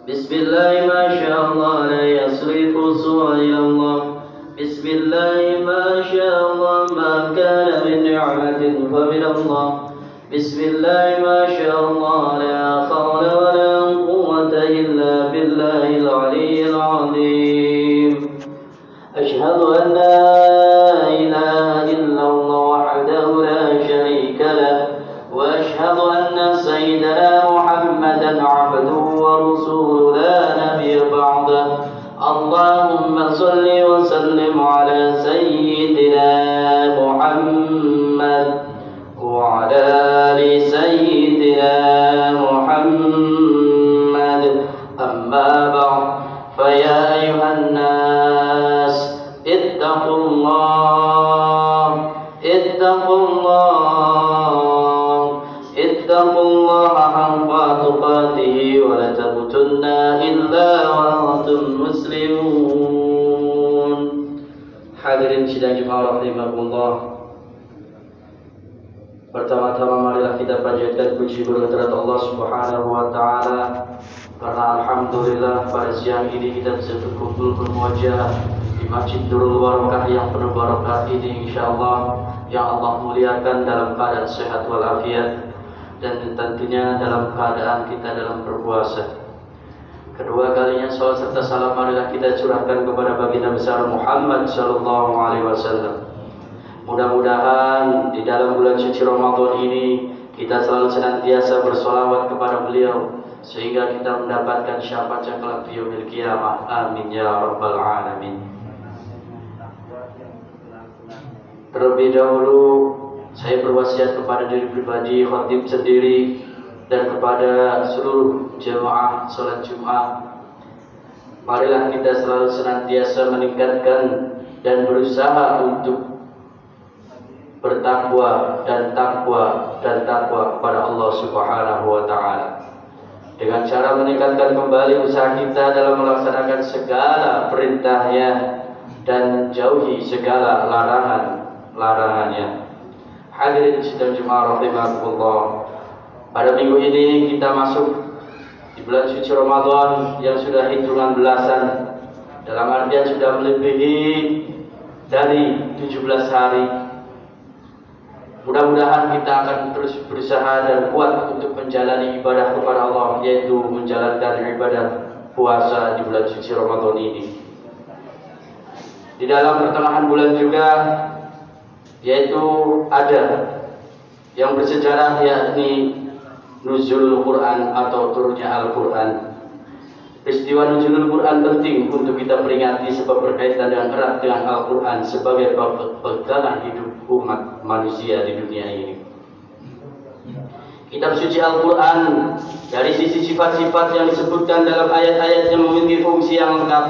بسم الله ما شاء الله لا يصرف السوء إلى الله. بسم الله ما شاء الله ما كان من نعمة فمن الله. بسم الله ما شاء الله لا حول ولا قوة إلا بالله العلي العظيم. أشهد أن لا إله إلا الله وحده لا شريك له، وأشهد أن سيدنا محمدا عبده ورسوله لا نبي بعده. اللهم صل وسلم على سيدنا محمد وعلى آل سيدنا محمد. أما بعد، فيا أيها الناس اتقوا الله اتقوا الله اتقوا الله حق تقاته ولا تموتن إلا وأنتم مسلمون. Hadirin sidang jemaah rahimakumullah. Pertama-tama marilah kita panjatkan puji berkat Allah Subhanahu wa taala, karena alhamdulillah pada siang ini kita bisa berkumpul bermuajah di Masjid Nurul Barakah yang penuh barakah ini, insyaallah yang Allah muliakan dalam keadaan sehat walafiat, dan tentunya dalam keadaan kita dalam berpuasa. Kedua kalinya salawat serta salam marilah kita curahkan kepada baginda besar Muhammad sallallahu alaihi wasallam. Mudah-mudahan di dalam bulan suci Ramadan ini kita selalu senantiasa bersolawat kepada beliau, sehingga kita mendapatkan syafaatnya kelak di yaumil qiyamah. Amin ya rabbal alamin. Terlebih dahulu saya berwasiat kepada diri pribadi, khatib sendiri, dan kepada seluruh jemaah salat Jumat. Marilah kita selalu senantiasa meningkatkan dan berusaha untuk bertakwa dan takwa kepada Allah Subhanahu wa taala, dengan cara meningkatkan kembali usaha kita dalam melaksanakan segala perintahnya dan jauhi segala larangannya. Hadirin sidang jemaah rahimakumullah. Pada minggu ini kita masuk di bulan suci Ramadan yang sudah hitungan belasan, dalam artian sudah melebihi dari 17 hari. Mudah-mudahan kita akan terus berusaha dan kuat untuk menjalani ibadah kepada Allah, yaitu menjalankan ibadah puasa di bulan suci Ramadan ini. Di dalam pertengahan bulan juga, yaitu ada yang bersejarah, yakni Nuzulul Quran atau turunnya Al-Quran. Peristiwa Nuzulul Quran penting untuk kita peringati sebab berkaitan dengan erat dengan Al-Quran sebagai pegangan hidup umat manusia di dunia ini. Kitab suci Al-Quran dari sisi sifat-sifat yang disebutkan dalam ayat-ayatnya memiliki fungsi yang lengkap.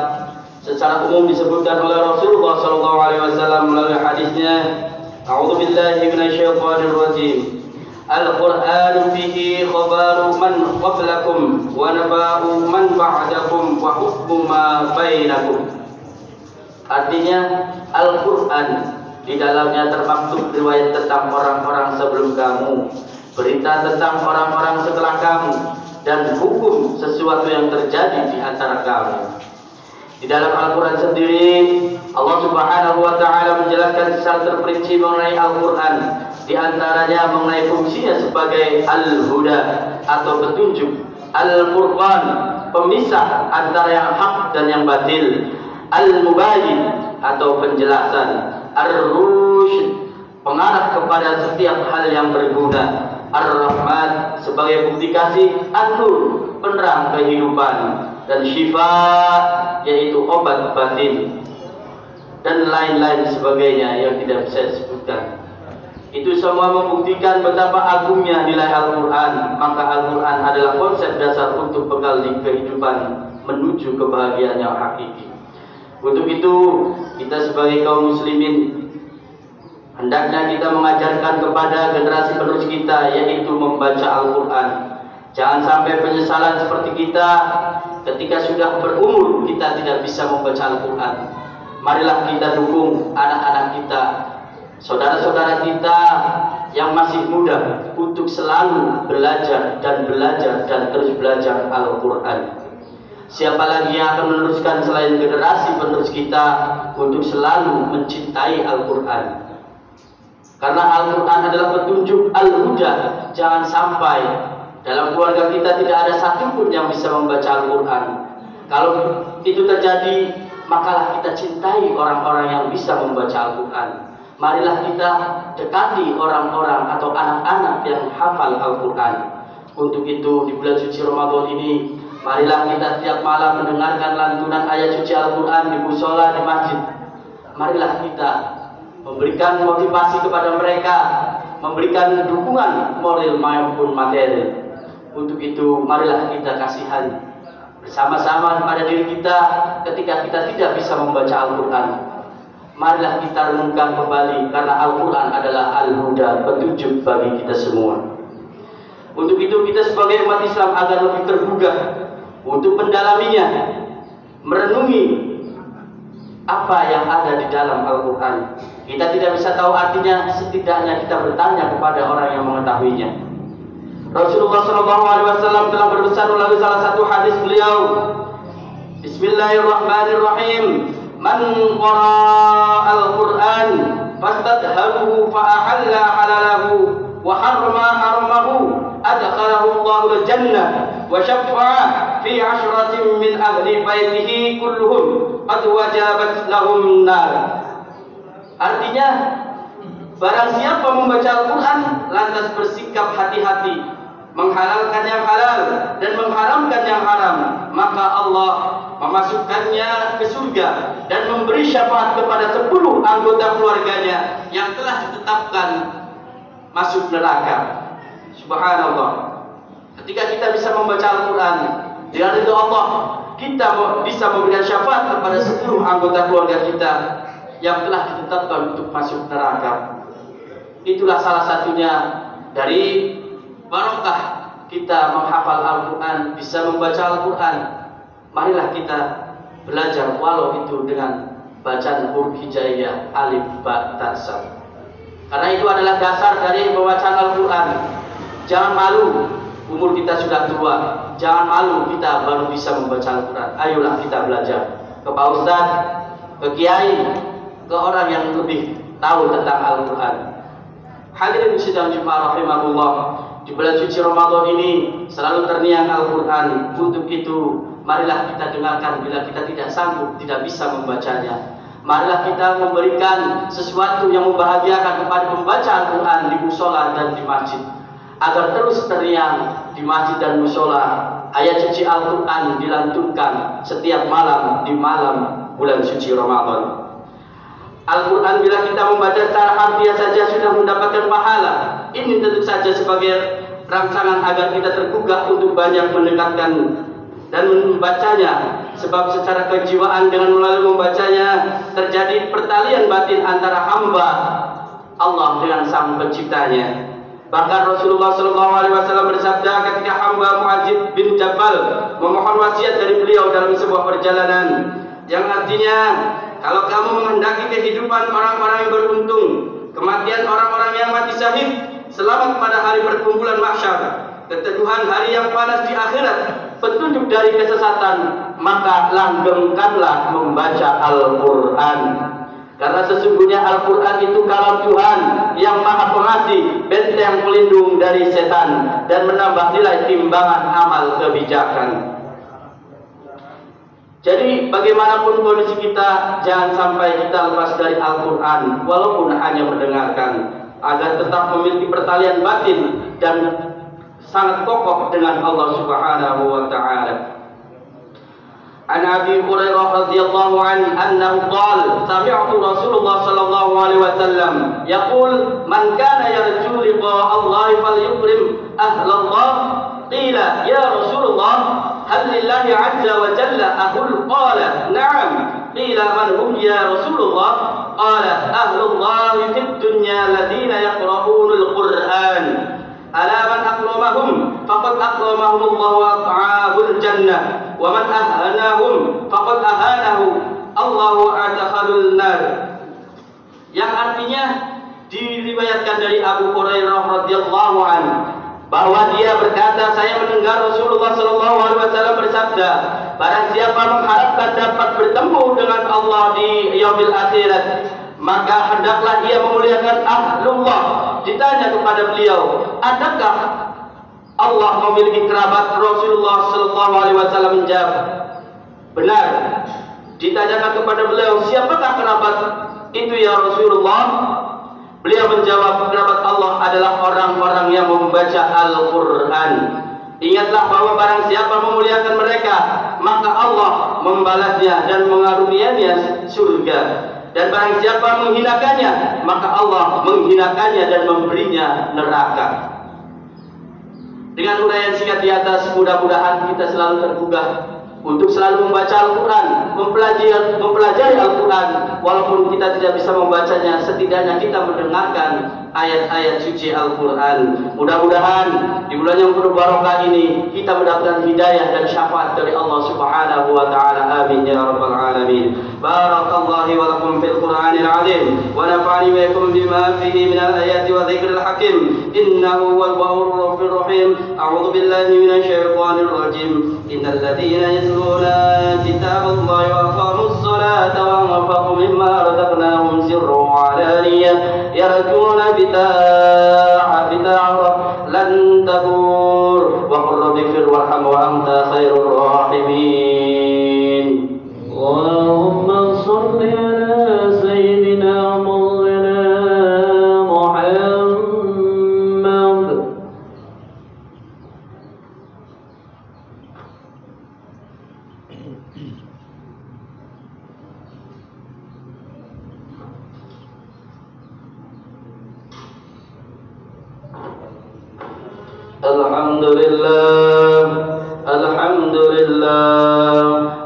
Secara umum disebutkan oleh Rasulullah SAW melalui hadisnya, A'udzubillahi minasyaitonirrajim. Al-Quran fihi khabaru man qablakum wa naba'u man ba'dakum wa hukmu ma bainakum. Artinya, Al-Quran di dalamnya termaktub riwayat tentang orang-orang sebelum kamu, berita tentang orang-orang setelah kamu, dan hukum sesuatu yang terjadi di antara kamu. Di dalam Al-Quran sendiri, Allah Subhanahu wa taala menjelaskan secara terperinci mengenai Al-Quran. Di antaranya mengenai fungsinya sebagai Al-Huda atau petunjuk, Al-Furqan, pemisah antara yang hak dan yang batil, Al-Mubayyin atau penjelasan, Ar-Rusyd, pengarah kepada setiap hal yang berguna, Ar-Rahmat sebagai bukti kasih, An-Nur penerang kehidupan, dan Syifa yaitu obat batin, dan lain-lain sebagainya yang tidak bisa disebutkan. Itu semua membuktikan betapa agungnya nilai Al-Quran. Maka Al-Quran adalah konsep dasar untuk bekal di kehidupan menuju kebahagiaan yang hakiki. Untuk itu, kita sebagai kaum muslimin hendaknya kita mengajarkan kepada generasi penerus kita, yaitu membaca Al-Quran. Jangan sampai penyesalan seperti kita ketika sudah berumur kita tidak bisa membaca Al-Quran. Marilah kita dukung anak-anak kita, saudara-saudara kita yang masih muda untuk selalu belajar dan terus belajar Al-Quran. Siapa lagi yang akan meneruskan selain generasi penerus kita untuk selalu mencintai Al-Quran? Karena Al-Quran adalah petunjuk Al-Huda. Jangan sampai dalam keluarga kita tidak ada satupun yang bisa membaca Al-Quran. Kalau itu terjadi, makalah kita cintai orang-orang yang bisa membaca Al-Quran. Marilah kita dekati orang-orang atau anak-anak yang hafal Al-Quran. Untuk itu di bulan suci Ramadan ini, marilah kita tiap malam mendengarkan lantunan ayat suci Al-Quran di musola, di masjid. Marilah kita memberikan motivasi kepada mereka, memberikan dukungan moral maupun materi. Untuk itu marilah kita kasihan bersama-sama pada diri kita ketika kita tidak bisa membaca Al-Quran. Marilah kita renungkan kembali, karena Al-Quran adalah Al-Huda, petunjuk bagi kita semua. Untuk itu kita sebagai umat Islam agar lebih tergugah untuk mendalaminya, merenungi apa yang ada di dalam Al-Quran. Kita tidak bisa tahu artinya, setidaknya kita bertanya kepada orang yang mengetahuinya. Rasulullah SAW telah berpesan melalui salah satu hadis beliau, Bismillahirrahmanirrahim, man qara'a al-Qur'an fastadharuhu fa'ahalla halalahu wa harrama haramahu adkhalahu Allahu al-jannah wa syaffa'a fi 'ashratin min ahli baitihi kulluhum qad wajabat lahum nar. Artinya, barang siapa membaca Al-Quran lantas bersikap hati-hati, menghalalkan yang halal dan mengharamkan yang haram, maka Allah memasukkannya ke surga dan memberi syafaat kepada 10 anggota keluarganya yang telah ditetapkan masuk neraka. Subhanallah. Ketika kita bisa membaca Al-Quran dengan ridho Allah, kita bisa memberikan syafaat kepada 10 anggota keluarga kita yang telah ditetapkan untuk masuk neraka. Itulah salah satunya dari barokah kita menghafal Al-Quran, bisa membaca Al-Quran. Marilah kita belajar walau itu dengan bacaan huruf hijaiyah alif ba ta sa. Karena itu adalah dasar dari pembacaan Al-Quran. Jangan malu, umur kita sudah tua. Jangan malu kita baru bisa membaca Al-Quran. Ayolah kita belajar ke Pak Ustadz, ke Kiai, ke orang yang lebih tahu tentang Al-Quran. Hadirin sidang Jumat rahimahullah, di bulan suci Ramadan ini selalu terniang Al-Quran. Untuk itu marilah kita dengarkan bila kita tidak sanggup, tidak bisa membacanya. Marilah kita memberikan sesuatu yang membahagiakan kepada pembaca Al-Quran di musola dan di masjid, agar terus terniang di masjid dan musola ayat suci Al-Quran dilantunkan setiap malam di malam bulan suci Ramadan. Al-Quran bila kita membaca secara harfiah saja sudah mendapatkan pahala. Ini tentu saja sebagai rangsangan agar kita tergugah untuk banyak mendekatkan dan membacanya. Sebab secara kejiwaan dengan melalui membacanya terjadi pertalian batin antara hamba Allah dengan Sang Penciptanya. Bahkan Rasulullah SAW bersabda ketika hamba Mu'adz bin Jabal memohon wasiat dari beliau dalam sebuah perjalanan, yang artinya, kalau kamu menghendaki kehidupan orang-orang yang beruntung, kematian orang-orang yang mati syahid, selamat pada hari perkumpulan mahsyar, keteduhan hari yang panas di akhirat, petunjuk dari kesesatan, maka langgengkanlah membaca Al-Quran. Karena sesungguhnya Al-Quran itu kalam Tuhan yang maha pengasih, benteng pelindung dari setan, dan menambah nilai timbangan amal kebijakan. Jadi bagaimanapun kondisi kita, jangan sampai kita lepas dari Al-Quran walaupun hanya mendengarkan, agar tetap memiliki pertalian batin dan sangat kokoh dengan Allah Subhanahu wa taala. An Abi Hurairah radhiyallahu anhu qala sami'tu Rasulullah sallallahu alaihi wasallam yaqul man kana yarju liqa Allah falyukrim ahlallah. Qila ya Rasulullah hal lillahi azza wa jalla ahul? Qala na'am. Qila man hum ya Rasulullah? Qala ahlullah fid dunya alladhina yaqra'unul Qur'an. Ala man akramahum faqad akramahum Allah wa at'abul jannah, wa man ahanahum faqad ahanahu Allah wa adkhalul nar. Yang artinya diriwayatkan dari Abu Hurairah radhiyallahu anhu, bahwa dia berkata, saya mendengar Rasulullah sallallahu alaihi wasallam bersabda, barang siapa mengharapkan dapat bertemu dengan Allah di yaumil akhirat, maka hendaklah ia memuliakan ahlullah. Ditanya kepada beliau, adakah Allah memiliki kerabat? Rasulullah sallallahu alaihi wasallam menjawab, benar. Ditanyakan kepada beliau, siapakah kerabat itu ya Rasulullah? Beliau menjawab, kerabat Allah adalah orang-orang yang membaca Al-Quran. Ingatlah bahwa barang siapa memuliakan mereka, maka Allah membalasnya dan mengaruniainya surga. Dan barang siapa menghinakannya, maka Allah menghinakannya dan memberinya neraka. Dengan uraian singkat di atas, mudah-mudahan kita selalu tergugah untuk selalu membaca Al-Quran, mempelajari Al-Quran. Walaupun kita tidak bisa membacanya, setidaknya kita mendengarkan ayat-ayat suci Al-Quran. Mudah-mudahan di bulan yang penuh barokah ini kita mendapatkan hidayah dan syafaat dari Allah Subhanahu wa taala. Amin ya rabbal alamin. Barakallahu wa lakum fil Qur'anil azim wa nafa'ani wa yakum bima fihi min al-ayati wa dhikril hakim. Innahu huwal ghafurur rahim. A'udzu billahi minasy syaithanir rajim. Innal ladzina yatluna kitaballahi wa aqamus salata wa anfaqu mimma razaqnahum sirran wa 'alaniyah yarjuna bita'a lan tadur wa qur rabbighfir warham wa anta khairur rahimin. Allahumma shalli ala sayyidina maulana Muhammad.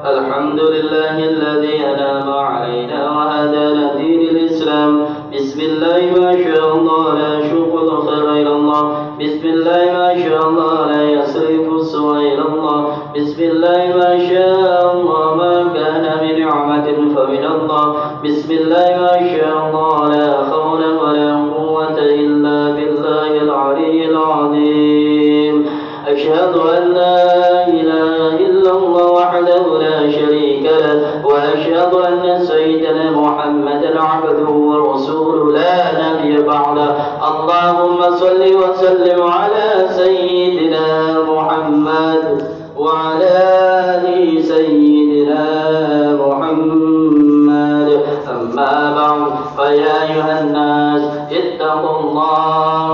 Alhamdulillahilladzi an'ama 'alaina wa hadana dinil Islam. Bismillah ma sya'allah la syuqul khaira ilallah. Bismillah ma sya'allah la yasrifu su'a ilallah. Bismillah ma sya'allah ma kana min ni'matin fa min Allah. Bismillah ma sya'allah la hawla wa la quwwata illa billahil 'aliyyil 'azim. Asyhadu an la ilaha illallah wahdahu la syarika lah wa asyhadu anna sayyidana Muhammadan 'abduhu wa rasuluhu la nabiyya ba'da. Allahumma shalli wa sallim ala sayyidina Muhammad wa ala ali sayyidina Muhammad. Amma ba'd, fa ya ayyuhan nas ittaqullah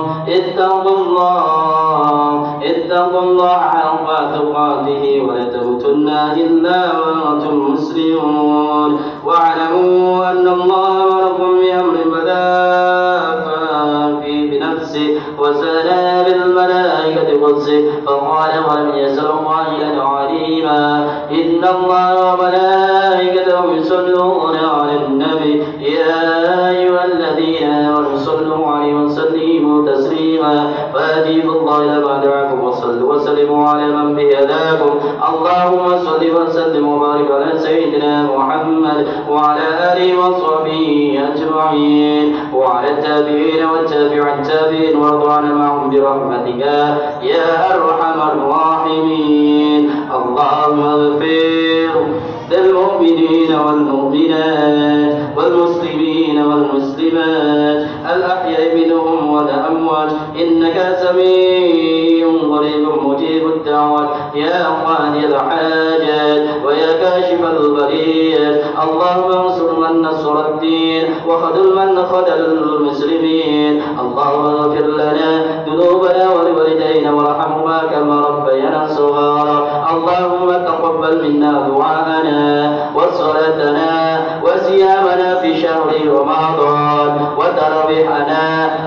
اتقوا الله حق تقاته ولا تموتن إلا وأنتم مسلمون واعلموا أن الله أمركم بأمر بدأ بنفسه وثنى بالملائكة قدسه فقال ولم يزل قائلا عليما إن الله وملائكته يصلون على النبي يا أيها الذين آمنوا صلوا عليه وسلموا تسليما فأجيبوا الله لما دعاكم وصلوا وسلموا على من به هداكم. اللهم صل وسلم وبارك على سيدنا محمد وعلى آله وصحبه أجمعين وعلى التابعين والتابع التابعين وارضنا معهم برحمتك يا أرحم الراحمين. اللهم اغفر للمؤمنين والمؤمنات والمسلمين والمسلمات الأحياء منهم والأموات إنك سميع قريب مجيب الدعوات يا قاضي الحاجات ويا كاشف البليات. اللهم انصر من نصر الدين وخذل من خذل المسلمين. اللهم اغفر لنا ذنوبنا ولوالدينا وارحمهما كما ربيانا صغارا. اللهم تقبل منا دعاءنا وصلاتنا وصيامنا في شهر رمضان وتراويحنا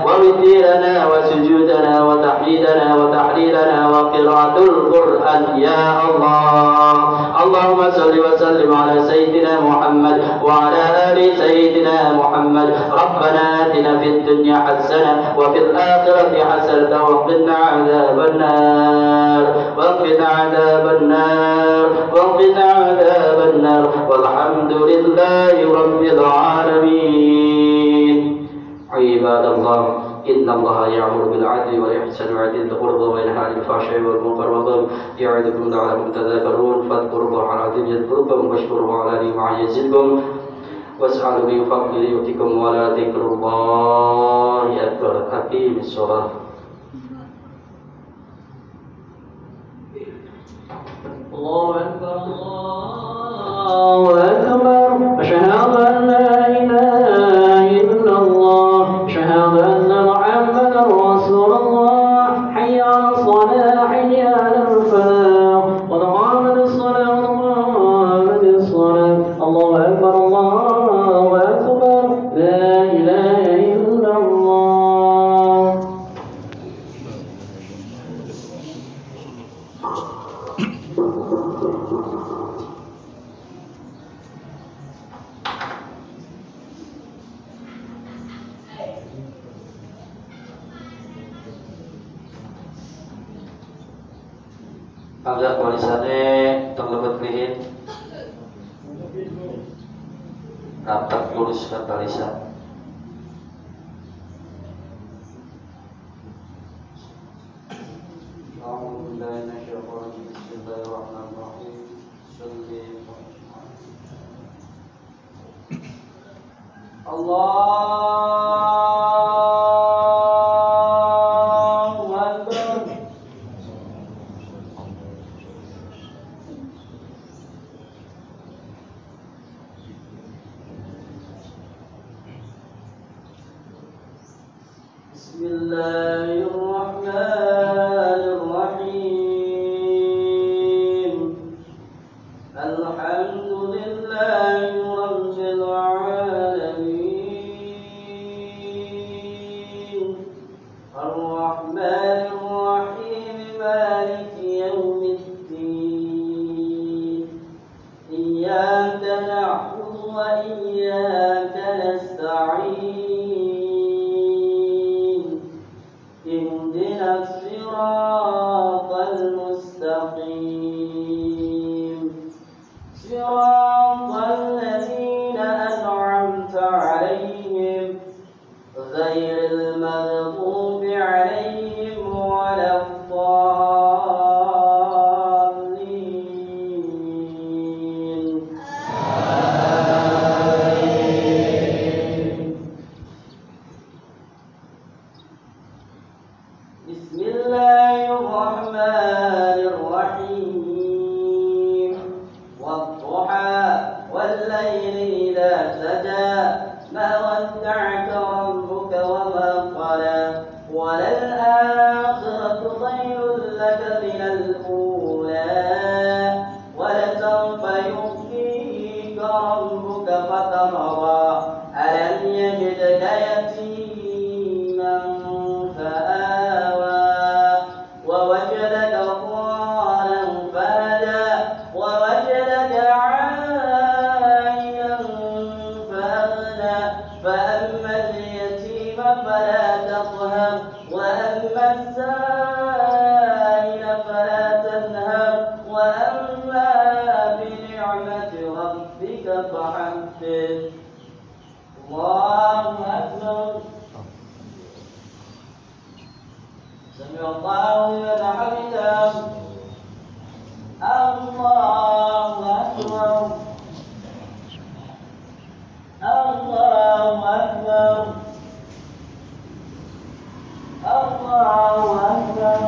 ووترنا وسجودنا وتحميدنا وتحليلنا وقراءة القرآن يا الله. اللهم صل وسلم على سيدنا محمد وعلى آل سيدنا محمد. ربنا آتنا في الدنيا حسنة وفي الآخرة حسنة وقنا عذاب النار وقنا عذاب النار وقنا عذاب النار والحمد لله رب العالمين. عباد الله إن الله يأمر بالعدل والإحسان وإيتاء ذي القربى وينهى عن الفحشاء والمنكر والبغي يعظكم لعلكم تذكرون فاذكروا الله العظيم يذكركم واشكروه على نعمه يزدكم واسألوا من فضله يؤتكم ولا ذكر الله أكبر. أقيم الصلاة. الله أكبر الله أكبر أشهد أن لا إله إلا الله أشهد أن محمدا رسول الله حي على الصلاة حي على الفلاح قد قامت الصلاة قد قامت الصلاة الله أكبر الله أكبر لا إله إلا الله. Agak warisannya terlebet lihin rapat lurus kata lisan. Allahu Akbar. Bismillahirrahmanirrahim. Alhamdulillahi rabbil alamin. Ar-Rahmanir-Rahim maliki yawmiddin. Iyyaka na'budu wa iyyaka nasta'in. اهدنا الصراط المستقيم صراط الذين أنعمت عليهم غير المغضوب عليهم ولا الضالين. بسم الله الرحمن الرحيم والضحى والليل إذا سجى ما ودعك ربك وما قلى وللآخرة خير لك من الأولى ولسوف يؤتيك ربك فترضى ألم يجدك يتيما فآوى ووجدك ضالا فهدى ووجدك عائلا فأغنى فأما اليتيم فلا تقهر وأما السائل فلا تنهر وأما بنعمة ربك فحدث. الله أكبر. سمع الله لمن حمده. الله أكبر. الله أكبر. الله أكبر.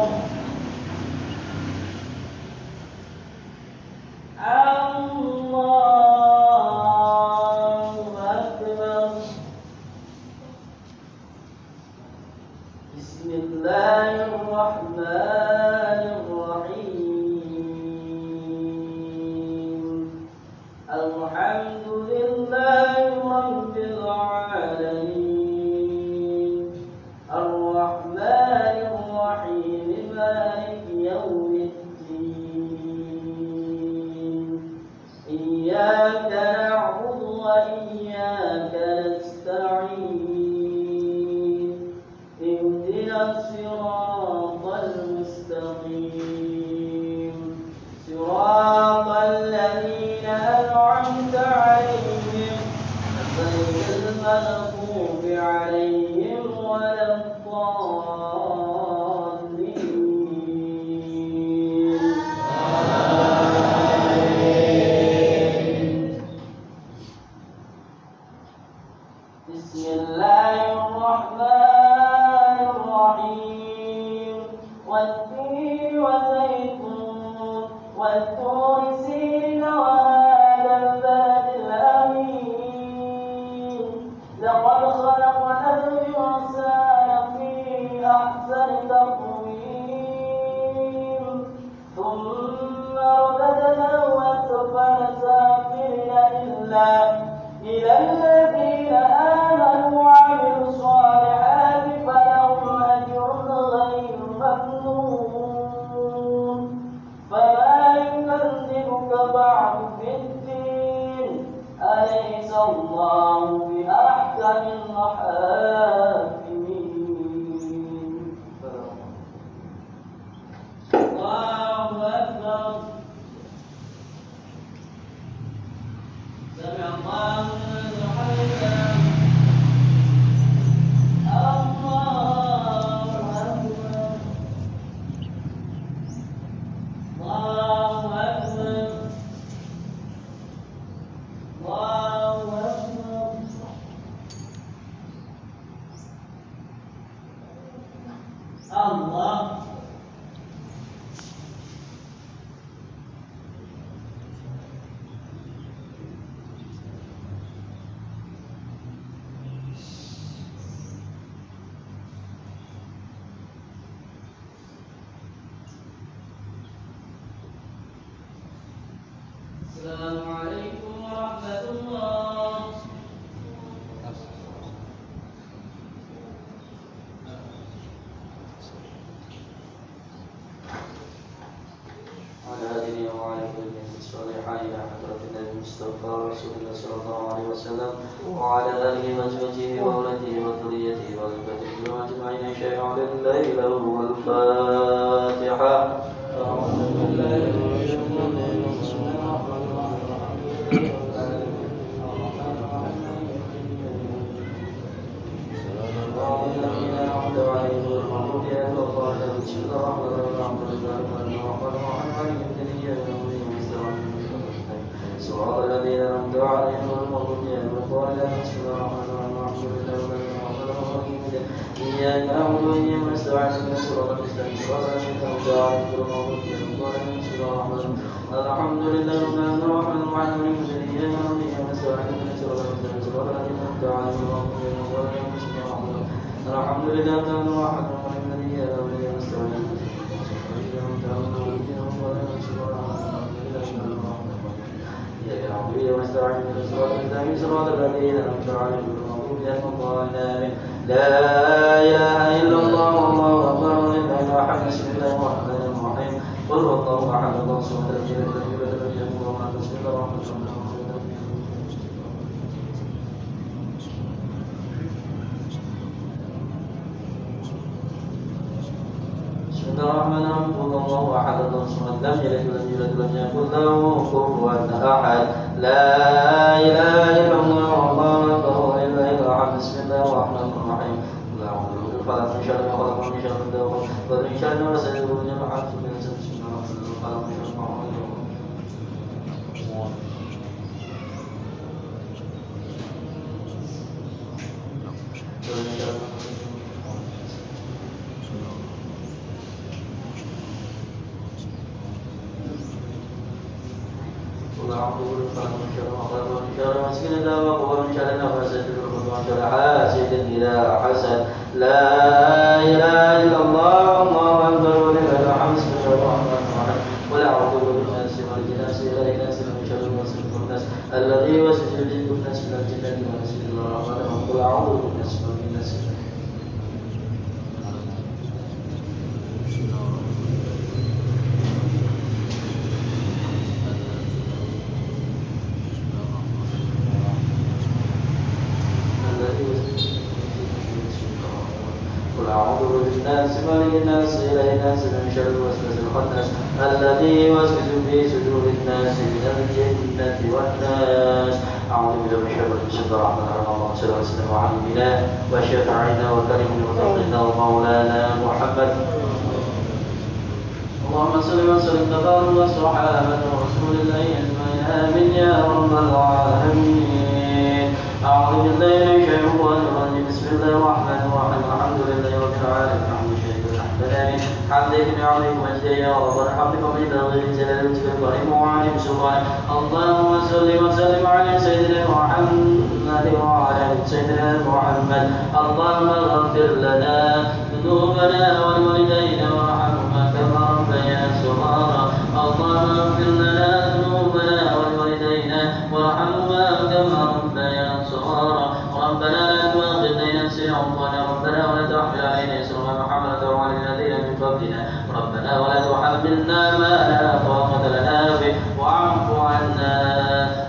الله أكبر. بسم الله الرحمن الرحيم. الحمد لله رب العالمين. الرحمن الرحيم مالك يوم الدين. إياك نعبد وإياك نستعين. اهدنا الصراط المستقيم صراط الذين أنعمت عليهم غير المغضوب عليهم ولا الضالين. وطور سينين وهذا البلد الأمين لقد خلقنا الإنسان في أحسن تقويم ثم رددناه أسفل سافلين إلا الذين آمنوا وعملوا الصالحات فلهم أجر غير ممنون فما يكذبك بعد في الدين أليس الله بأحكم الحاكمين الله أكبر سمع الله لمن حمده الله أكبر الله أكبر الله أكبر الله السلام عليكم ورحمة الله. وعلى آله وعلى كل الصالحين إلى حضرة النبي المصطفى رسول الله صلى الله عليه وسلم وعلى آله وأزواجه وأولاده وذريته وأزواجه أجمعين شيعا الليل والفاتحة. أعوذ بالله من الشيطان الرجيم. بسم الله الرحمن الرحيم. الذين أنعمت عليهم غير المغضوب عليهم ولا الضالين. بسم الله الرحمن الرحيم. الحمد لله رب العالمين. صراط الذين أنعمت عليهم غير المغضوب عليهم ولا الضالين. بسم الله الرحمن الرحيم. الحمد لله رب العالمين. إياك نعبد وإياك نستعين اهدنا الصراط المستقيم صراط الذين أنعمت عليهم غير المغضوب عليهم ولا الضالين. بسم الله الرحمن الرحيم. الحمد لله رب العالمين الرحمن الرحيم. إياك نعبد وإياك نستعين اهدنا الصراط المستقيم صراط الذين أنعمت عليهم غير المغضوب عليهم ولا الضالين. بسم الله الرحمن الرحيم. الحمد لله رب العالمين الرحمن الرحيم. إياك نعبد وإياك نستعين اهدنا ونستعين من الصراط المستقيم صراط الذين أنعمت عليهم غير المغضوب عليهم ولا الضالين. لا إله إلا الله والله أكبر ولله الحمد. بسم الله الرحمن الرحيم. قل هو الله أحد الله الصمد لم يلد ولم يولد ولم يكن له كفوا أحد. بسم الله الرحمن الرحيم. بسم الله الرحمن الرحيم. قل هو الله أحد الله الصمد لم يلد ولم يولد ولم يكن له كفوا أحد. لا إله إلا الله والله أكبر ولله الحمد. بسم الله الرحمن الرحيم. قل أعوذ برب الفلق من شر ما خلق ومن شر الدواب ومن شر غاسق إذا وقب. بسم الله الرحمن الرحيم. من شر ما خلق. حاسد إذا حسد. لا إله إلا الله والله أكبر ولله الحمد. بسم الله الرحمن الرحيم. قل أعوذ بالناس ملك الناس إله الناس من شر الوسواس الخناس الذي يوسوس في صدور الناس من الجنة والناس. بسم الله الرحمن الرحيم. قل أعوذ بالناس ملك الناس الناس ملك الناس إله الناس من شر الوسواس الخناس الذي يوسوس في صدور الناس من الجنة والناس. أعوذ بالله من شر الشيطان الرحمن الرحيم. اللهم صل وسلم على نبينا وشفيعنا وكريم وتوفيقنا ومولانا محمد. اللهم صل وسلم تبارك وصحابة رسول الله أجمعين. آمين يا رب العالمين. أعوذ بالله من الشيطان الرجيم. بسم الله الرحمن الرحيم. الحمد لله رب العالمين. الحمد لله حمدك بعمرك ومجدك يا رب الحمد وبالغ جلال وجهك الكريم وعليم سلطانك اللهم صل وسلم على سيدنا محمد وعلى سيدنا محمد اللهم اغفر لنا ذنوبنا ولوالدينا وارحمهما كما ربيانا صغارا اللهم اغفر لنا ذنوبنا ولوالدينا وارحمهما كما ربيانا صغارا ربنا لا تؤاخذنا إن نسينا أخطأنا ربنا ولا تحمل علينا إصرا كما حملته على الذين من قبلنا ربنا ولا تحملنا ما لا طاقة لنا به واعف عنا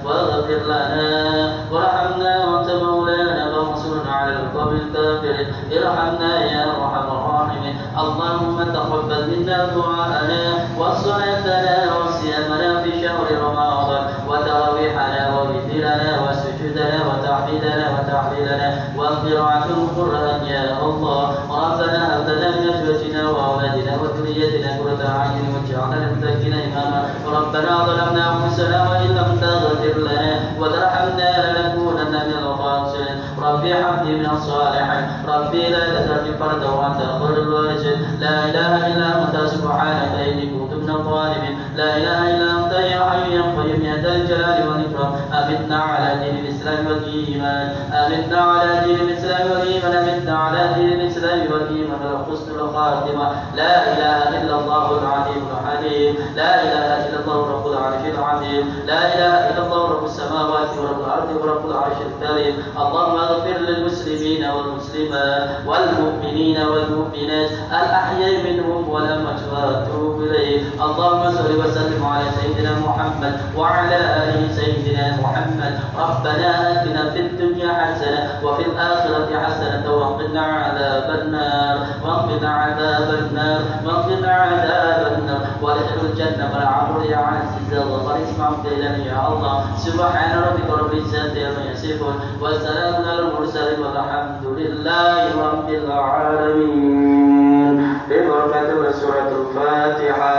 واغفر لنا وارحمنا وأنت مولانا فانصرنا على القوم الكافرين ارحمنا يا أرحم الراحمين اللهم تقبل منا دعاءنا وصلاتنا وصيامنا في شهر رمضان وتراويحنا ووترنا وسجودنا وتحميدنا وتحليلنا وقراءة القرآن يا الله ربنا هب لنا من أزواجنا وأولادنا وذريتنا قرة أعين واجعلنا للمتقين إماما ربنا ظلمنا أنفسنا وإن لم تغفر لنا وترحمنا لنكونن من الخاسرين ربي حمدي من الصالحين ربي لا تترك فردا وأنت خير الوارثين لا إله إلا أنت سبحانك إني كنت من الظالمين لا إله إلا أنت يا حي يا قيوم يا ذا الجلال والإكرام أمتنا على دين الإسلام والإيمان أمتنا على دين الإسلام والإيمان أمتنا على دين الإسلام والإيمان وحسن الخاتمة لا إله إلا الله العليم الحليم لا إله إلا الله رب العرش العظيم لا إله إلا الله رب السماوات ورب الأرض ورب العرش الكريم اللهم اغفر للمسلمين والمسلمات والمؤمنين والمؤمنات الأحياء منهم والأموات وأتوب إليه اللهم صل وسلم على سيدنا محمد وعلى آله سيدنا محمد ربنا آتنا في الدنيا حسنة وفي الآخرة حسنة وقنا عذاب النار وقنا عذاب النار وقنا عذاب النار وادخل الجنة مع العمر يا عزيز وغفر اسمع قيلا يا الله سبحان ربك رب العزة عما يصفون وسلام على المرسلين والحمد لله رب العالمين ببركة سورة الفاتحة